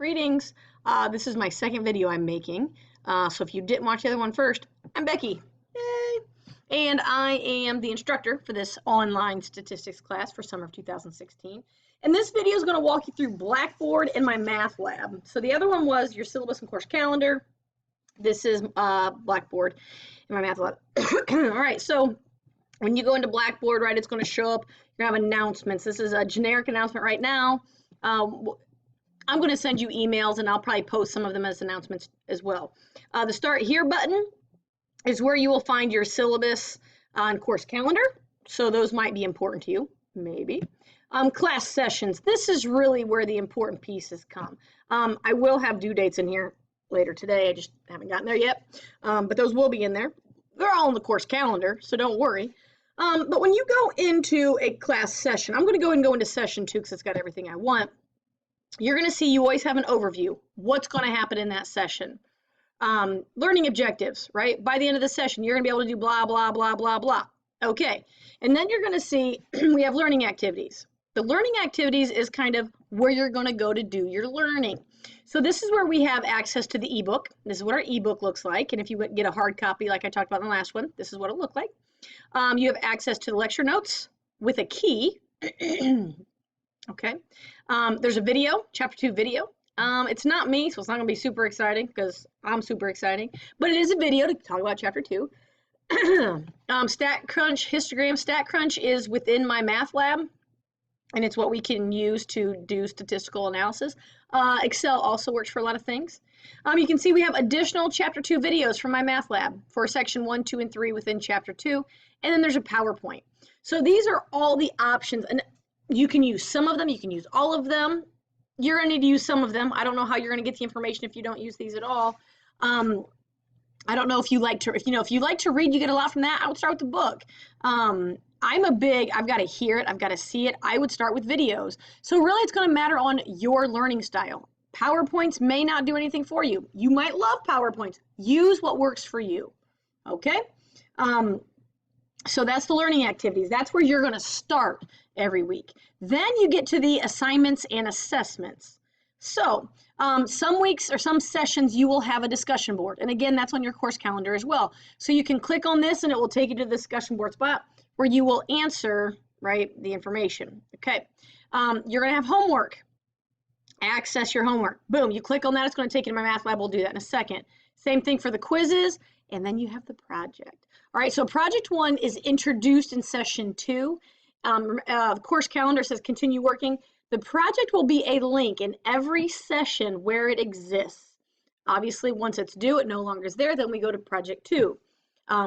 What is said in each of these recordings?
Greetings. This is my second video I'm making. So if you didn't watch the other one first, I'm Becky. Yay! And I am the instructor for this online statistics class for summer of 2016. And this video is going to walk you through Blackboard and my math lab. So the other one was your syllabus and course calendar. This is Blackboard and my math lab. All right, so when you go into Blackboard, right, it's going to show up. You're going to have announcements. This is a generic announcement right now. I'm going to send you emails, and I'll probably post some of them as announcements as well. The Start Here button is where you will find your syllabus and course calendar. So those might be important to you, maybe. Class sessions. This is really where the important pieces come. I will have due dates in here later today. I just haven't gotten there yet, but those will be in there. They're all in the course calendar, so don't worry. But when you go into a class session, I'm going to go into session 2 because it's got everything I want. You're going to see you always have an overview. What's going to happen in that session? Learning objectives, right? By the end of the session, you're going to be able to do blah, blah, blah, blah, blah. Okay. And then you're going to see we have learning activities. The learning activities is kind of where you're going to go to do your learning. So this is where we have access to the ebook. This is what our ebook looks like. And if you get a hard copy like I talked about in the last one, this is what it'll look like. You have access to the lecture notes with a key. Okay. There's a video, chapter 2 video. It's not me, so it's not going to be super exciting because I'm super exciting, but it is a video to talk about chapter 2. StatCrunch, histogram. StatCrunch is within my math lab, and it's what we can use to do statistical analysis. Excel also works for a lot of things. You can see we have additional chapter 2 videos from my math lab for section 1, 2, and 3 within chapter 2, and then there's a PowerPoint. So these are all the options, and you can use some of them, you can use all of them. You're going to need to use some of them. I don't know how you're going to get the information if you don't use these at all. I don't know if you like to, if you like to read, you get a lot from that. I would start with the book. I've got to hear it, I've got to see it. I would start with videos. So really it's going to matter on your learning style. PowerPoints may not do anything for you. You might love PowerPoints. Use what works for you. Okay? So that's the learning activities. That's where you're going to start every week. Then you get to the assignments and assessments. So some weeks or some sessions you will have a discussion board. And again, that's on your course calendar as well. So you can click on this and it will take you to the discussion board spot where you will answer, right, the information. Okay. You're going to have homework. Access your homework. Boom. You click on that. It's going to take you to my math lab. We'll do that in a second. Same thing for the quizzes. And then you have the project. All right, so project 1 is introduced in session 2. The course calendar says continue working. The project will be a link in every session where it exists. Obviously, once it's due, it no longer is there. Then we go to project 2.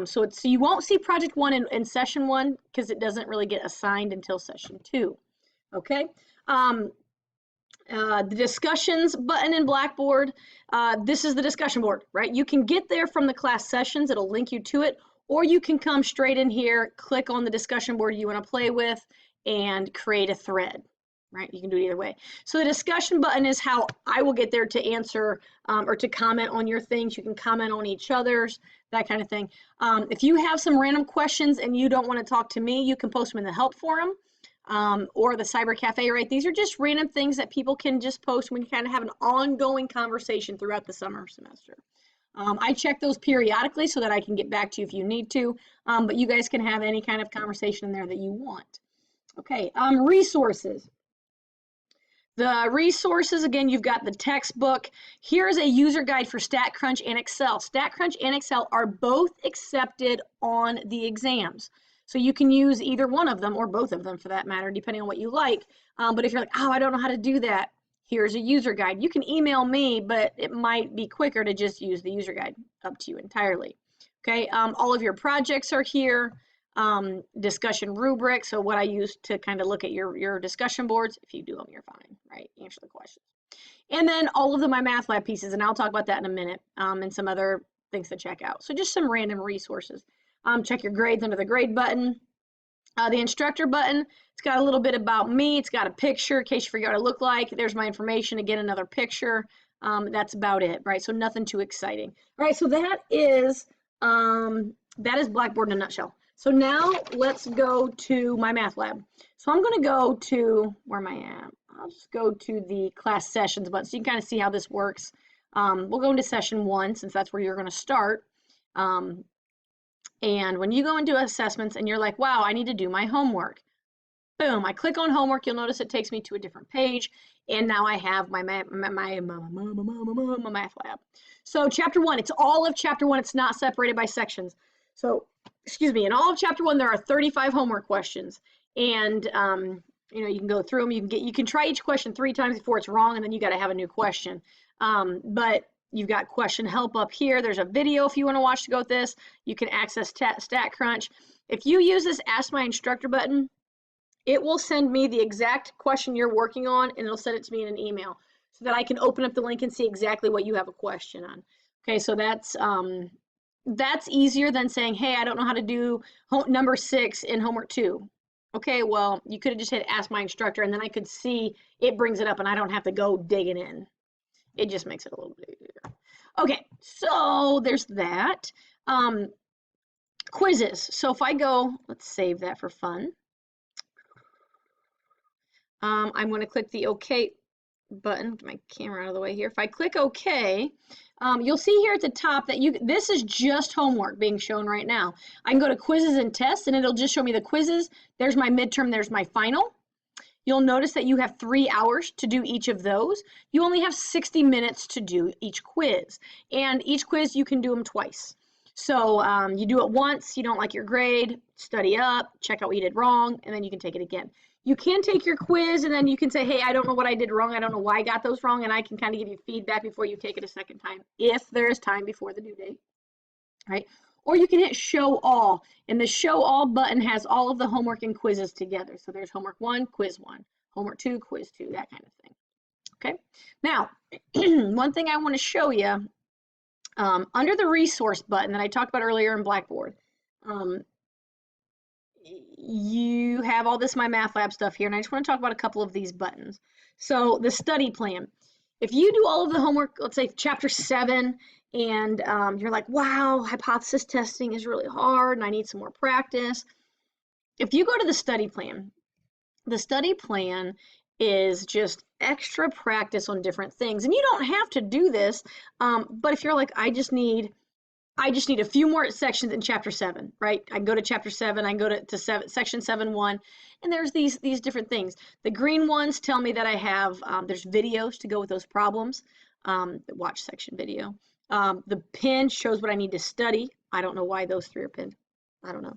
So you won't see project 1 in session 1 because it doesn't really get assigned until session 2. Okay. The discussions button in Blackboard, this is the discussion board, right? You can get there from the class sessions. It'll link you to it, or you can come straight in here, click on the discussion board you want to play with, and create a thread, right? You can do it either way. So the discussion button is how I will get there to answer or to comment on your things. You can comment on each other's, that kind of thing. If you have some random questions and you don't want to talk to me, you can post them in the help forum. Or the Cyber Cafe, right? These are just random things that people can just post when you kind of have an ongoing conversation throughout the summer semester. I check those periodically so that I can get back to you if you need to, but you guys can have any kind of conversation in there that you want. Okay, resources. The resources, again, you've got the textbook. Here's a user guide for StatCrunch and Excel. StatCrunch and Excel are both accepted on the exams. So you can use either one of them or both of them for that matter, depending on what you like. But if you're like, oh, I don't know how to do that, here's a user guide. You can email me, but it might be quicker to just use the user guide. Up to you entirely. Okay, all of your projects are here. Discussion rubric, so what I use to kind of look at your discussion boards. If you do them, you're fine, right? Answer the questions. And then all of my math lab pieces, and I'll talk about that in a minute, and some other things to check out. So just some random resources. Check your grades under the grade button. The instructor button, it's got a little bit about me. It's got a picture in case you forget what I look like. There's my information. Again, another picture. That's about it, right? So nothing too exciting. All right, so that is Blackboard in a nutshell. So now let's go to my math lab. So I'm going to go to, where am I at? I'll just go to the class sessions button so you can kind of see how this works. We'll go into session 1 since that's where you're going to start. And when you go into assessments and you're like, wow, I need to do my homework. Boom, I click on homework. You'll notice it takes me to a different page. And now I have my math lab. So chapter 1, it's all of chapter 1. It's not separated by sections. So, excuse me, in all of chapter 1, there are 35 homework questions. And, you know, you can go through them. You can try each question 3 times before it's wrong, and then you got to have a new question. But you've got question help up here. There's a video if you want to watch to go with this. You can access StatCrunch. If you use this Ask My Instructor button, it will send me the exact question you're working on, and it'll send it to me in an email so that I can open up the link and see exactly what you have a question on. Okay, so that's easier than saying, hey, I don't know how to do number 6 in homework 2. Okay, well, you could have just hit Ask My Instructor, and then I could see it brings it up, and I don't have to go digging in. It just makes it a little bit easier. Okay, so there's that. Quizzes. So if I go, let's save that for fun. I'm going to click the OK button. Get my camera out of the way here. If I click OK, you'll see here at the top that this is just homework being shown right now. I can go to quizzes and tests, and it'll just show me the quizzes. There's my midterm. There's my final. You'll notice that you have 3 hours to do each of those. You only have 60 minutes to do each quiz. And each quiz, you can do them twice. So you do it once, you don't like your grade, study up, check out what you did wrong, and then you can take it again. You can take your quiz, and then you can say, hey, I don't know what I did wrong. I don't know why I got those wrong, and I can kind of give you feedback before you take it a second time, if there is time before the due date, right? Or you can hit Show All, and the Show All button has all of the homework and quizzes together. So there's homework 1, quiz 1, homework 2, quiz 2, that kind of thing. Okay. Now, one thing I want to show you, under the resource button that I talked about earlier in Blackboard, you have all this My Math Lab stuff here, and I just want to talk about a couple of these buttons. So the study plan. If you do all of the homework, let's say chapter 7, and you're like, wow, hypothesis testing is really hard and I need some more practice. If you go to the study plan is just extra practice on different things. And you don't have to do this, but if you're like, I just need a few more sections in chapter 7, right? I can go to chapter 7, I can go to section 7.1, and there's these different things. The green ones tell me that I have, there's videos to go with those problems, the watch section video. The pin shows what I need to study. I don't know why those 3 are pinned. I don't know.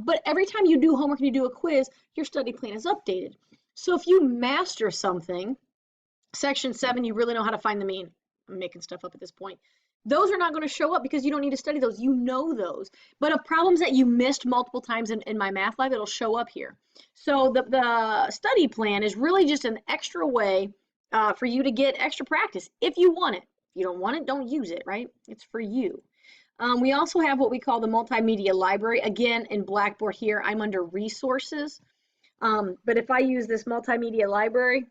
But every time you do homework and you do a quiz, your study plan is updated. So if you master something, section 7, you really know how to find the mean. I'm making stuff up at this point. Those are not going to show up because you don't need to study those. You know those. But of problems that you missed multiple times in My Math Lab, it'll show up here. So the study plan is really just an extra way for you to get extra practice if you want it. If you don't want it, don't use it, right? It's for you. We also have what we call the multimedia library. Again, in Blackboard here, I'm under resources. But if I use this multimedia library,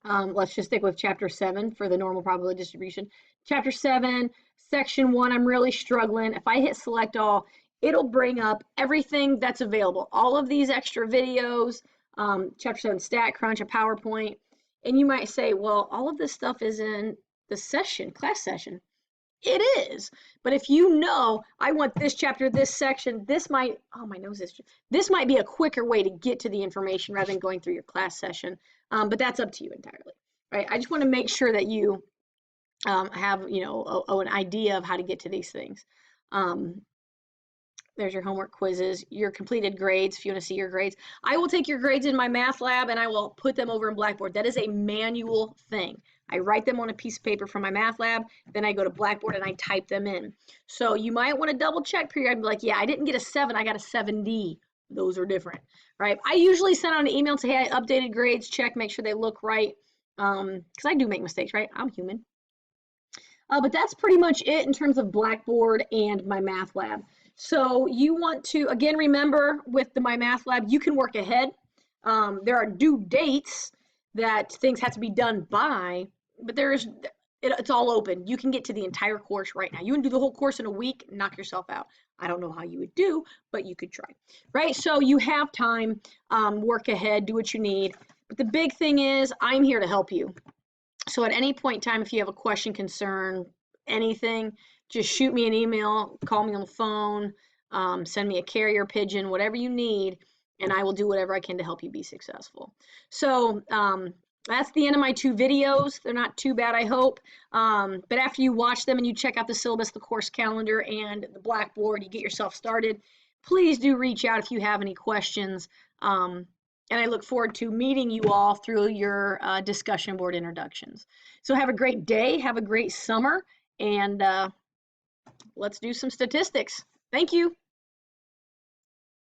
let's just stick with chapter 7 for the normal probability distribution. Chapter 7, section 1, I'm really struggling. If I hit select all, it'll bring up everything that's available. All of these extra videos, chapter 7 StatCrunch, a PowerPoint. And you might say, well, all of this stuff is in the session, class session. It is, but if you know, I want this chapter, this section, this might, oh, my nose is, this might be a quicker way to get to the information rather than going through your class session, but that's up to you entirely, right? I just want to make sure that you have, you know, an idea of how to get to these things. There's your homework quizzes, your completed grades, if you want to see your grades. I will take your grades in My Math Lab and I will put them over in Blackboard. That is a manual thing. I write them on a piece of paper from My Math Lab, then I go to Blackboard and I type them in. So you might want to double check period. I'd be like, yeah, I didn't get a 7, I got a 7D. Those are different, right? I usually send out an email and say, hey, I updated grades, check, make sure they look right. Because I do make mistakes, right? I'm human. But that's pretty much it in terms of Blackboard and My Math Lab. So you want to, again, remember with the My Math Lab, you can work ahead. There are due dates that things have to be done by, but it's all open. You can get to the entire course right now. You can do the whole course in a week, knock yourself out. I don't know how you would do, but you could try, right? So you have time, work ahead, do what you need. But the big thing is I'm here to help you. So at any point in time, if you have a question, concern, anything, just shoot me an email, call me on the phone, send me a carrier pigeon, whatever you need, and I will do whatever I can to help you be successful. So that's the end of my 2 videos. They're not too bad, I hope. But after you watch them and you check out the syllabus, the course calendar, and the Blackboard, you get yourself started, please do reach out if you have any questions. And I look forward to meeting you all through your discussion board introductions. So have a great day, have a great summer, and let's do some statistics. Thank you.